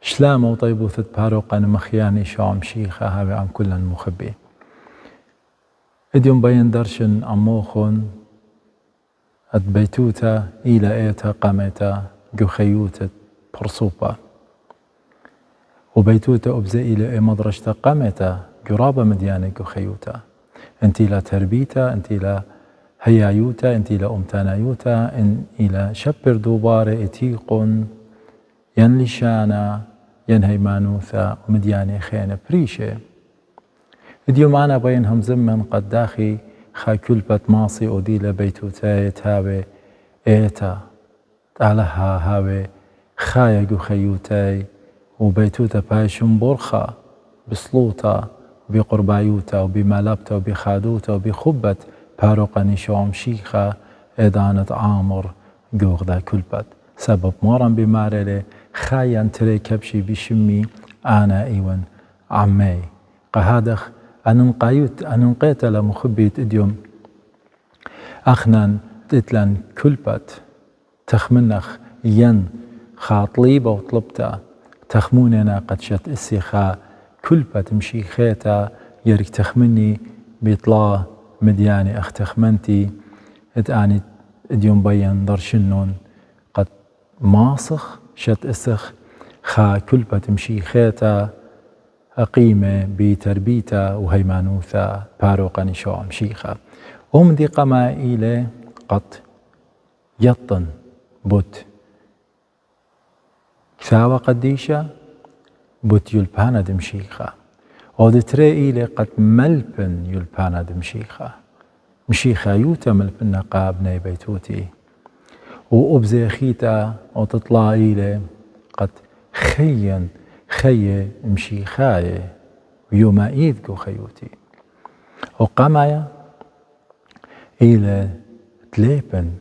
شلامة وطيبوثة باروقا مخياني شعم شيخة هاوي عن كلا مخبي اديم بين درشن أموخون اد بيتوتا إلى إيتا قامتا جو خيوتة برصوبة وبيتوتا أبزي إلى إي مدرشتا قامتا جرابة مديانة جو خيوتا انتي لا تربيتا انتي لا هيايوتا انتي لا أمتانايوتا ان إلى شبر دوبارة اتيقون ين لشانا ين هيمانوثا ومدياني خينة بريشة اديو معنا بينهم زمن قد داخي خا كلبة ماصي وديلا بيتوتاي تاوي ايتا علىها هاوي خايقو خيوتاي وبيتوتا بايشن برخا بسلوطا وبقربايوتا وبمالبتا وبخادوتا وبخبت باروقا نشوم شيخا ادانت عامر جوغدا كلبت سبب مورن بمارلي خاين تري كبشي بشمي انا ايون عمي قهادخ أننقيت لمخبيت اديوم اخنان تتلن كلبت تخمنخ ين خاطليبة وطلبتا تخموننا قد شت السيخا كلبة تمشي خيتا يرك تخمني بيطلا مدياني اخ تخمنتي اتاني اديوم بيان درشنون قد ماسخ شت اسخ خا كلبة تمشي خيتا قيمة بتربيتا وهيمانوثا باروقا نشوم شيخا ومن دي قما إلى قد يطن بوت كثاوة قديشة بوت يلبانا دمشيخا ودتري إلى قد ملبن يلبانا دمشيخا مشيخا يوتا ملبن قابني بيتوتي وأبزي خيتا وتطلع إلى قد خي مشيخاي ويوما إيذكو خيوتي وقامايا إلى تليبن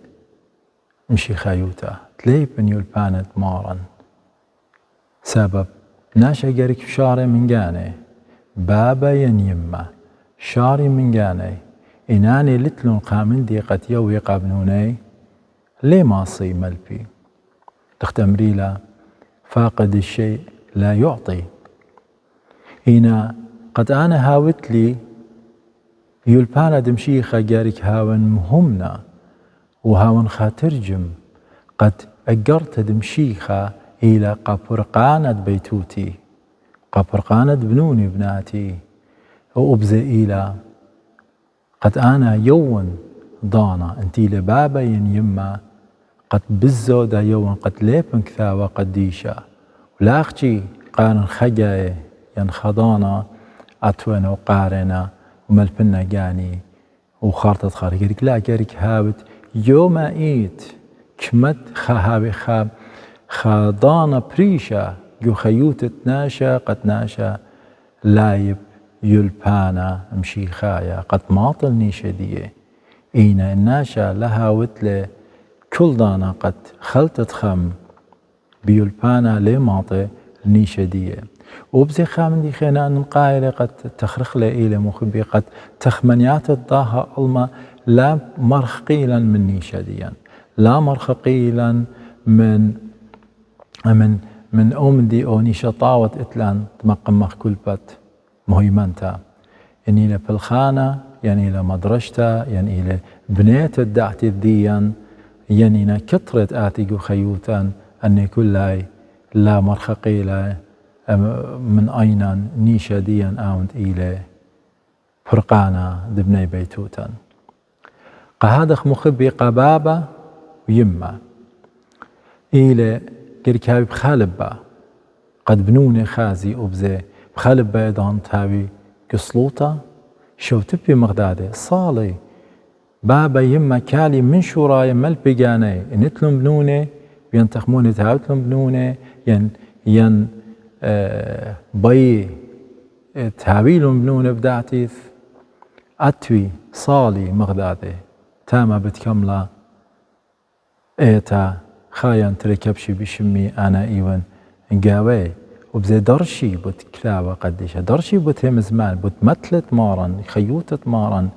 مشيخايوتا تليبن يلبانت مارن سبب ناشا جارك شاري من جاني بابا ينيما شاري من جاني إناني لتلون قامن دي قد يوي قابنوني ليه ماصي ملبي تختمريلا فاقد الشيء لا يعطي هنا قد أنا هاوت لي يلبانا دمشيخة جارك هاون مهمنا وهاون خاترجم قد أجرت دمشيخة إلى قبرقانة بيتوتي قبرقانة بنوني بناتي وأبزي إلى قد أنا يون ضانا انتي لبابا يما قد بزو دا يون قد ليبن كثاوة قديشة ولاختي قارن خجاي ينخضانا أتونا وقارنا وملبنا جاني وخارطة خارج لا جارك هاوت يوم ايت كمت خهابي خاب خاضانا بريشة جو خيوتة ناشا قد ناشا لايب يلبانا مشي خايا قد ماطل نيشدية اينا الناشا لها وتلي كل دانا قد خلطت خم بيلبانا لي ماطي نيشدية وبزي خامن دي خينا نقايلة قد تخرخ لي إلى مخبي قد تخمنيات الضاها ألما لا مرخ قيلا من نيشديا لا مرخ قيلا من أمدي أو نيشا طاوت إتلان تمقم مخ كلبت مهيمنتا يعني إلى بالخانة يعني إلى مدرشتا يعني إلى بنيت الدعت الديان يعني كترت آتيقو خيوتا أني كلاي لا مرخ قيلا من أين نيشا ديان آوند إلى فرقانا دبني بيتوتا قهادخ مخبي قبابة ويما إلى كركاوي بخالبة قد بنوني خازي أبزي بخالبة يدان تاوي كسلوطة شو تبي مغدادي صالي بابا يما كالي من شوراي مل بيجاني نتلم بنوني بينتخموني تاوتلم بنوني ين بي تهاويلهم بنون بدعتيث أتوي صالي مغدادي تاما بتكملا ايتا خاين تركبشي بشمي أنا إيوان نقاوي وبزي درشي بوت كلاوة قديشة درشي بوت هم زمان بوت متلت مارن خيوتة مارن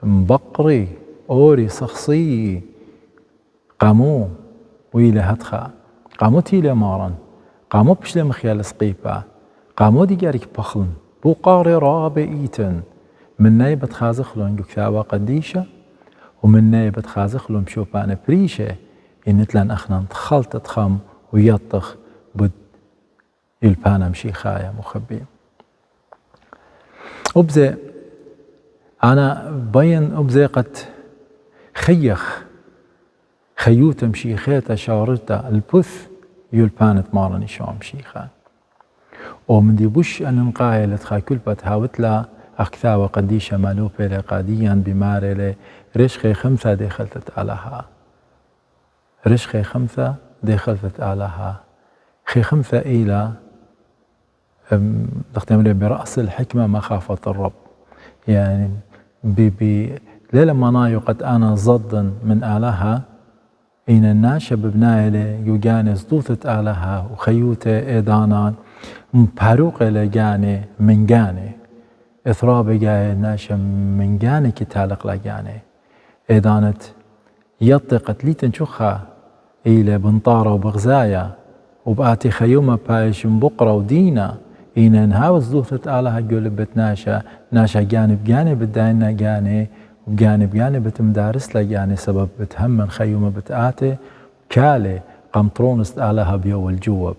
مبقري أوري شخصي قامو ويلي هتخا قامو تيلي مارن قامو بشلم خيال سقيبا قامو ديجارك بخلن بو قاري رابع إيتن من نايبة خازخلون جكثاوة قديشة ومن نايبة خازخلون بشوبان بريشة إن تلان أخنا خلطة خم ويطخ بد يلبانا مشي خايا مخبي أبزي أنا بين أبزي قد خيخ خيوتا مشيخيتا شارتا البث يلبانت مارني شو مشيخا ومن دي بوش أن نقايلة كل بتهاوتلا أكثاوة قديشة مالو بيلي قاديا بمارلي رشخي خمسة دخلت علىها رشخي خمسة دخلت علىها خي خمسة إلى تختمر برأس الحكمة مخافة الرب يعني ليلة منايو قد أنا ضد من آلها إن الناشا ببنايلي يوجاني صدوثة آلها وخيوتة إيدانا مباروقة لجاني من جاني إثراب جاي ناشا من جاني كتالق لجاني إيدانت يطقت لي تنشخها إلى بنطارة وبغزايا وبآتي خيومة بايش بقرة ودينا إن نهاو صدوثة آلها جولبت ناشا جانب جانب الداينا جاني وجانب جانب بتمدارس لجاني سبب بتهم خيومة بتآتي كالي قمطرونست آلها بيو الجوب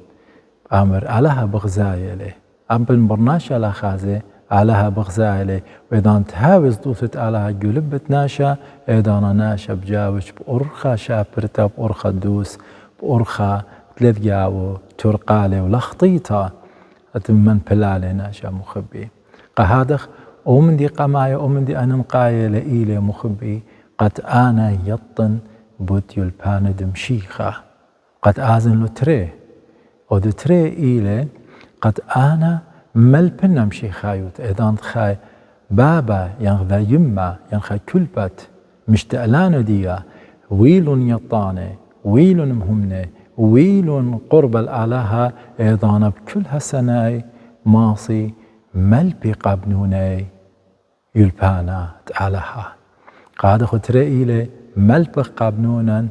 أمر علىها بغزاية له أم بنبرناش على خازي علىها بغزاية له وإذا تهاوز دوثت علىها جلبت ناشا إذا ناشا بجاوش بأرخا شابرتا بأرخا دوس بأرخا تلذجاو ترقالي ولخطيطة أتمن بلالي ناشا مخبي قهادخ ومن دي قماية ومن دي أنا نقاية لإيلي مخبي قد أنا يطن بوت يلبان دمشيخة قد آزن له تري ودتري إلى قد أنا ملبنا مشي خايوت إذا خاي بابا ينغذا يما ينخا كلبت مشتألان ديا ويل يطاني ويل مهمني ويل قرب الآلهة إذا بكلها سناي ماصي ملبي قابنوني يلبانا تآلها قاد خطري إلى ملبخ قابنونا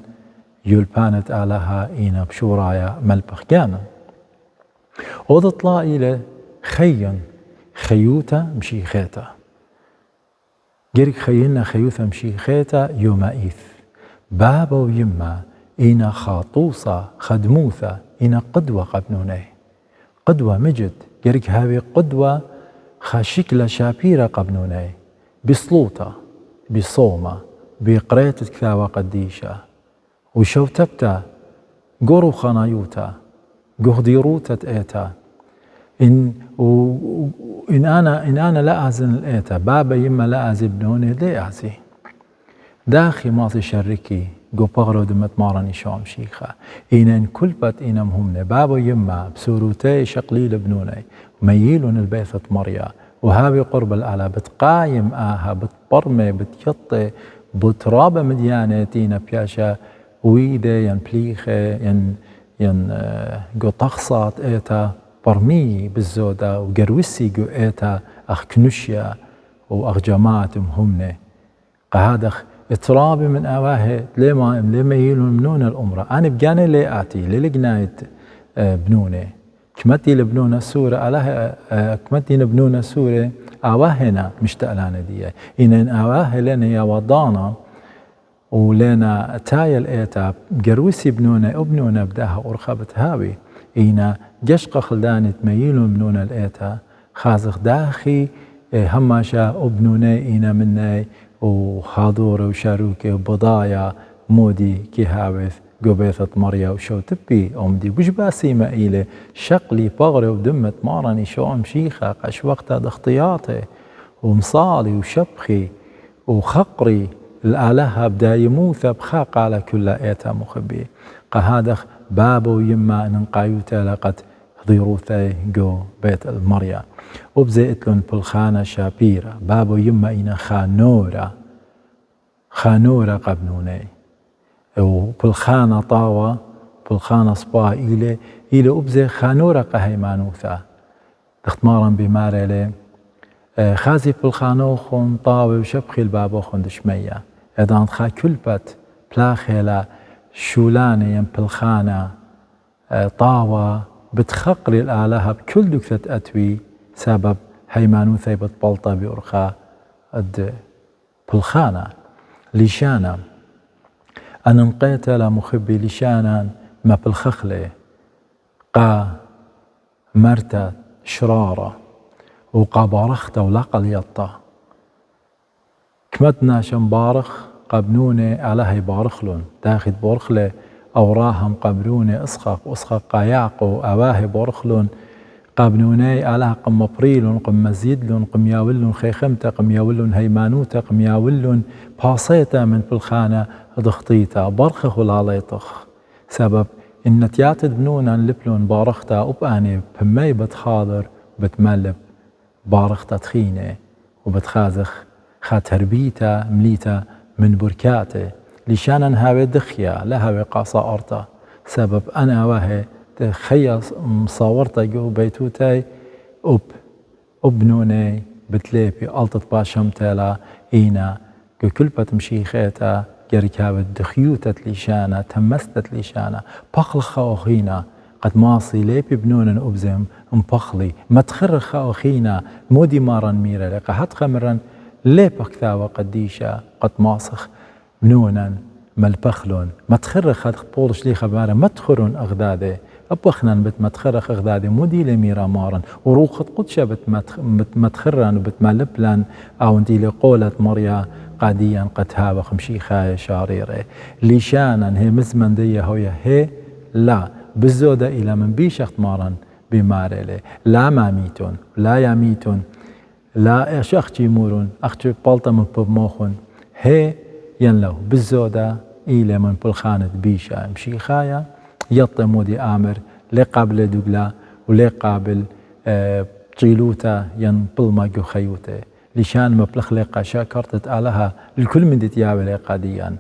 يلبانت آلها إينا بشورايا ملبخ كانا وضطلا إلى خيا خيوتا مشي خيتا جرك خينا خيوتا مشي خيتا يومئيث بابا ويما إينا خاطوصة خدموثة إينا قدوة قبنوني قدوة مجد جرك هاوي قدوة خاشكلة شابيرة قبنوني بصلوطة بصومة بقرية كثاوة قديشة وشو تبتا قرو خنايوتا قهديروتا ايتا إن أنا لا أزن الإيتا بابا يما لا أزي بنوني ليه أزي داخي ماضي شركي قو بغرو دمت مارني شوم شيخة إن كل بات إنا مهمني بابا يما بسوروتي شقليل بنوني ميلون البيثة مريا وهابي قرب الأعلى بتقايم آها بتبرمي بتيطي بترابة مديانة تينا بياشا ويدة ين بليخة ين قو تخصات إيتا برمي بالزودة وقروسي قو إيتا أخ كنوشيا وأخ جماعة مهمنة قهادخ اترابي من أواهي لما يلون منون الأمرة أنا بجاني لي آتي للقنايت بنوني كمتي لبنونا سورة علىها كمتي لبنونا سورة أواهنا مشتألانا دي إن أواهي لنا يا وضانا ولنا تايا الإيتا قروسي بنونا بداها أرخبة هاوي إينا جشق خلداني تميلون بنونا الإيتا خازخ داخي هماشا أبنوني إينا مني وحاضور وشاروكي وبضايا مودي كي هاوث قبيثة مريا وشو تبي أمدي وش باسيمة إلي شقلي بغري ودمت مارني شو أمشيخة قش وقتها اختياطي ومصالي وشبخي وخقري الآلهة بدا يموث بخاق على كل إيتا مخبي قهادخ بابو يما ننقايوتا لقد ضيروثي جو بيت المريا وبزيتلون بالخانة شابيرة بابو يما إنا خانورة قبنوني وبالخانة طاوة بالخانة صبا إلي أبزي خانورة قهيمانوثا تختمارا بماري خازي بالخانو خون طاوة وشبخي البابو خون دشمية إذا خا كلبت بلاخيلا شولاني بالخانة طاوة بتخقري الآلهة بكل دكتة أتوي سبب هيمانوثي بتبلطة بأرخا الد بالخانة لشانا أن انقيت لمخبي لشانا ما بالخخلة قا مرتا شرارة وقا بارختا ولاقا اليطا كمتنا شنبارخ قبنوني على بارخلون داخل بورخلة أوراهم قبروني أسخق قايعقو أواهي بورخلون قابنوني على قم بريلون قم مزيدلون قم ياولون خيخمتا قم ياولون هيمانوتا قم ياولون باصيتا من بالخانة ضغطيتا برخخ والعليطخ سبب إن تياتد بنونا لبلون بارختا وبأني بمي بتخاضر بتملب بارختا تخينة وبتخازخ خاتربيتا مليتا من بركاته لشانا هاوي دخيا لا هاوي قاصا أرتا سبب أنا واهي تخيل مصورتا جو بيتوتاي أبنوني بتليبي ألطت باشمتالا إينا كل مشيخيتا جركابت دخيوتت لشانا تمستت لشانا بخلخ أخينا قد ماصي ليبي بنونا أبزم مبخلي ما تخرخ أخينا مودي مارا ميرا لقا حد خمرا ليبك ثاوى قديشا قد ماسخ بنونا مالبخلون ما تخرخ هاد بولش لي خبارة ما تخرون أغدادي أبخنا بتمتخرخ أغدادي مودي لميرا مارن وروخت قدشة بتمتخرن وبتملبلن أو انتي لقولت مريا قاديا قد هابخ مشيخاية شاريري ليشانا هي مزمن دي هي لا بالزودة إلى من بيشخت مارن بمارلي لا ما ميتون لا يميتون لا شخشي مورون أختي بالتا من بموخون هي ينلو بالزودة إلى من بالخانة بيشا مشيخاية يطي مودي آمر لقابل دوغلا ولقابل طيلوتا ينبل ما جو خيوته لشان مبلخ لقا شاكرتت علىها الكل من ديتيابي لقاديا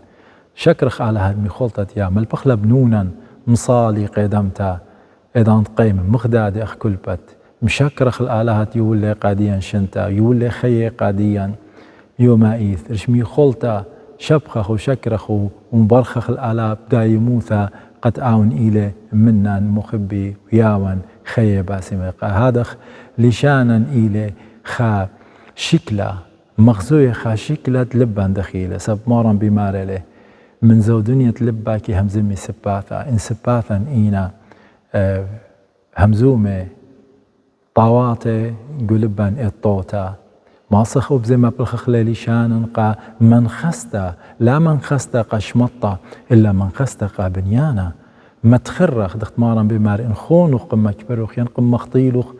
شكرخ على هاد مخولتة يا ملبخ لبنونا مصالي قدمتا إذا قيم مخدادي أخ كلبت مشكرخ الآلهة يولي قاديا شنتا يولي خي قاديا يوم إيث رشمي خولتا شبخخ وشكرخ ومبرخخ الآلهة دايموثا قد آون إلى منا مخبي وياون خي باسمقا هادخ لشانا إلى خا شكلة مغزوية خا شكلة لبان دخيلة سب مارا بمارله من زو دنيا لباكي همزمي سباثا إن سباثا إينا همزومي طاواتي قلبان إطوتا ما صخو بزي ما بالخخلة لشانا قا من خستا لا من خستا قا شمطة إلا من خستا قا بنيانا ما تخرخ دخت مارا بمار إن خونوخ قم مكبروخ ينقم مخطيلوخ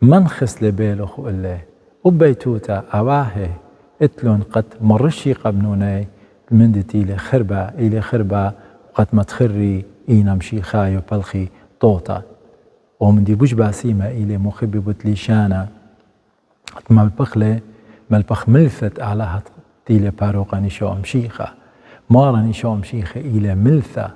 من خس لبيلوخ إلا وبيتوتا أواهي اتلون قد مرشي قبنوني من دتي إلى خربة قد ما تخري إينا مشي خايو بالخي طوطا ومن دي بوش باسيمة إلى مخبي بتليشانا ملبخ ملفت أعلاها تيلي باروقا نشو مشيخة مارا نشو مشيخة إلى ملثة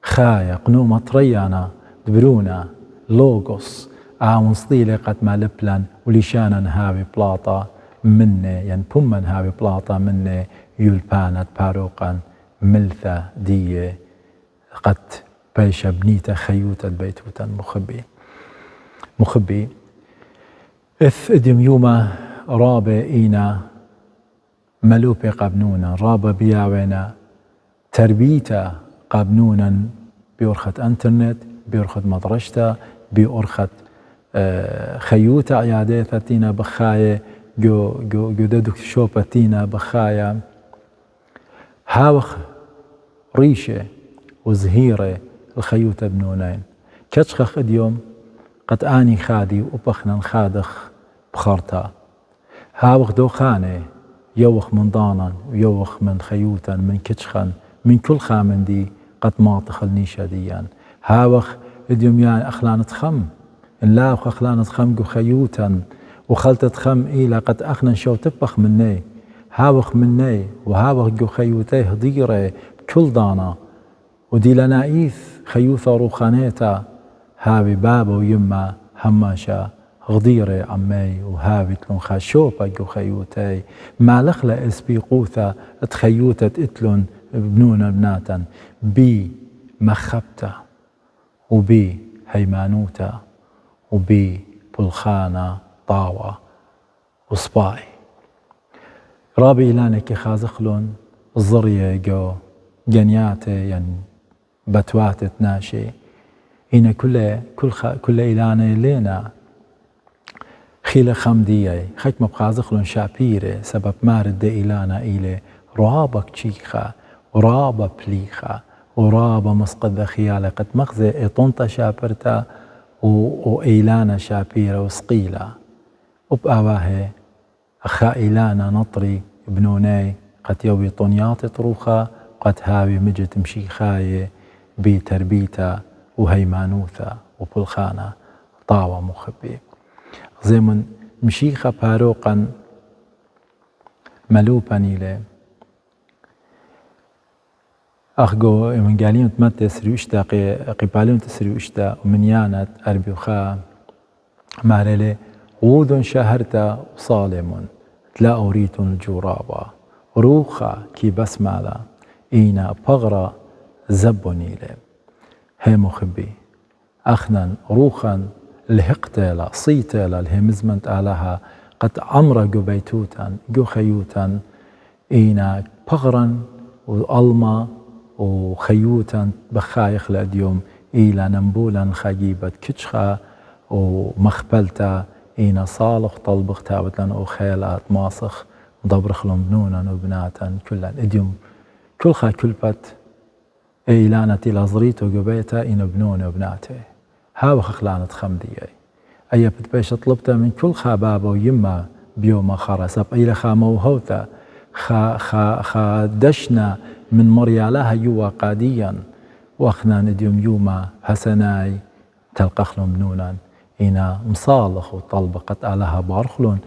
خايا قنومة طريانا دبرونا لوغوس عاون صديلي قد ما لبلن وليشانا هاوي بلاطا مني ين بومن هاوي بلاطا مني يلبانت باروقا ملثة دي قد بيش بنيتا خيوتا بيتوتا مخبي إث إدم يوما رابع إينا ملوبي قبنونا رابع بياوينا تربيتا قبنونا بيورخت انترنت بيورخت مدرشتا بيورخت خيوتا عياديثا تينا بخاية جو دادوك شوبا تينا بخاية هاوخ ريشة وزهيرة الخيوتا بنونين كتشخخ اليوم قد آني خادي وبخنا خادخ بخارتا هاوخ دوخاني يوخ من ضانا ويوخ من خيوتا من كتشخن من كل خامن دي قد ما تخلني شديا هاوخ اليوم يعني أخلانة خم إن لا أخلانة خم جو خيوتا وخلطة خم إلى قد أخنا شو تبخ مني هاوخ مني وهاوخ جو خيوتي هضيرة بكل ضانا ودي لنا إيث خيوثة روخانيتا هاوي بابا ويما هماشا غضيرة عمي وهاوي تلون خاشوبا جو خيوتي ما لخلا اسبيقوثا تخيوتا اتلون بنونا بناتا بي مخبتا وبي هيمانوتا وبي بلخانة طاوة وصباي رابي إلانك خازخلون الزرية جو جنياتي يعني بتواتت ناشي إن كل إلانة لينا خيلة خمدية خكمة بخازخلون شابيرة سبب مارد إلانا إلي رابك تشيخة ورابة بليخة ورابة مسقد خيالة قد مخزي إطنطة شابرتا وإيلانا شابيرة وسقيلة وبأواه أخا إيلانا نطري بنوني قد يوي طنيات طروخة قد هاوي مجت مشيخاية بتربيتا وهيمانوثا وبلخانة طاوة مخبي زي من مشيخة باروقا ملوبا نيلي أخجو من قالين تمت سريوشتا قبالين تسريوشتا ومن يانت أربيوخا مارلي غود شهرتا صالم لا أريد الجرابة روخا كي بسمالا إينا بغرا زبونيلي هي مخبي أخنا روخا لهقتلا صيتلا الهمزمنت آلها قد عمر جو بيتوتا جو خيوتا إينا بغرا والما وخيوتا بخايخ لأديوم إلى نمبولا خجيبة كتشخا ومخبلتا إينا صالح طلبخ تابتلا وخيلات ماسخ ضبرخ لهم بنونا وبناتا كلا إديوم كلخا كلبت إيلانا تلازريتو قبيتا إينا بنونا وبناته هاو خخلانة خمدية أي بتبيش طلبتا من كل خابابا ويما بيوما خرسب إيلا خاموهوتا دشنا من مريالها يوا قاديا واخنا نديوم يوما حسناي تلقخلهم نونا إنا مصالخ وطلبقت آلها بارخلون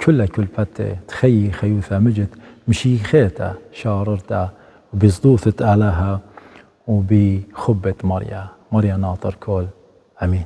كل فتة تخيي خيوثا مجد مشيخيتا شاررتا وبصدوثة آلها وبخبة مريا ناطر كول أمين.